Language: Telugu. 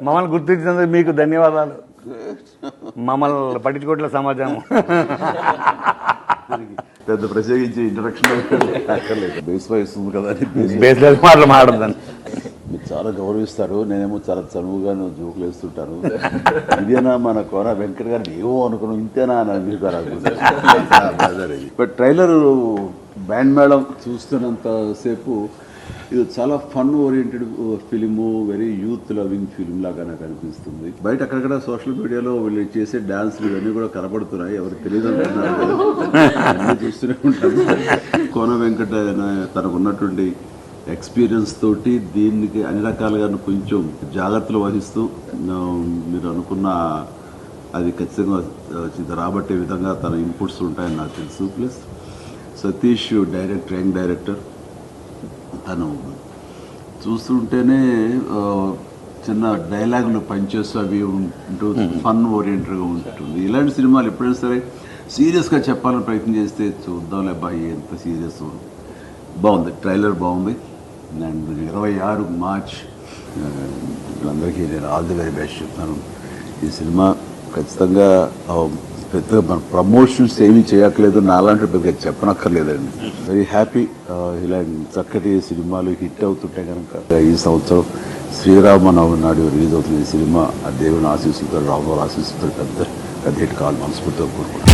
మమ్మల్ని గుర్తించినందుకు మీకు ధన్యవాదాలు. మమ్మల్ని పట్టించుకోవట్లే సమాజం. పెద్ద ప్రత్యేకించి ఇంట్రడక్షన్ బేస్ వస్తుంది కదా అని బేస్లెస్ మాటలు మాట్లాడదాన్ని. మీరు చాలా గౌరవిస్తారు, నేనేమో చాలా చనువుగా జోకులు వేస్తుంటాను. ఇదేనా మన కోన వెంకట గారిని ఏవో అనుకున్నాం, ఇంతేనా అని అనిపిస్తారు. బట్ ట్రైలర్ బ్యాండ్ మేళం చూస్తున్నంతసేపు ఇది చాలా fun oriented film, very youth loving film లాగా నాకు అనిపిస్తుంది. బయట అక్కడక్కడ సోషల్ మీడియాలో వీళ్ళు చేసే డాన్స్లు ఇవన్నీ కూడా కనపడుతున్నాయి, ఎవరు తెలియదు అంటున్నారు. చూస్తూనే ఉంటాను. కోన వెంకట తనకు ఉన్నటువంటి ఎక్స్పీరియన్స్ తోటి దీనికి అన్ని రకాలుగా కొంచెం జాగ్రత్తలు వహిస్తూ మీరు అనుకున్న అది ఖచ్చితంగా రాబట్టే విధంగా తన ఇన్పుట్స్ ఉంటాయని నాకు తెలుసు. Plus Satish director, young director, తను చూస్తుంటేనే చిన్న డైలాగులు పనిచేస్తూ అవి ఉంటూ ఫన్ ఓరియంటెడ్గా ఉంటుంది. ఇలాంటి సినిమాలు ఎప్పుడైనా సరే సీరియస్గా చెప్పాలని ప్రయత్నం చేస్తే చూద్దాంలే అబ్బాయి ఎంత సీరియస్. బాగుంది, ట్రైలర్ బాగుంది. అండ్ 26 మార్చ్ వీళ్ళందరికీ నేను ఆల్ ది వెరీ బెస్ట్ చెప్తాను. ఈ సినిమా ఖచ్చితంగా పెద్దగా మన ప్రమోషన్స్ ఏమీ చేయక్కర్లేదు, నాలాంటి పెద్దగా చెప్పనక్కర్లేదండి. Very happy. ఇలాంటి చక్కటి సినిమాలు హిట్ అవుతుంటే కనుక ఈ సంవత్సరం శ్రీరామనవమి నాడు రిలీజ్ అవుతుంది ఈ సినిమా. ఆ దేవుని ఆశీస్సులతో, రాముల ఆశీస్సులతో పెద్ద హిట్ కావాలి మనస్ఫూర్తిగా కోరుకుంటున్నాను.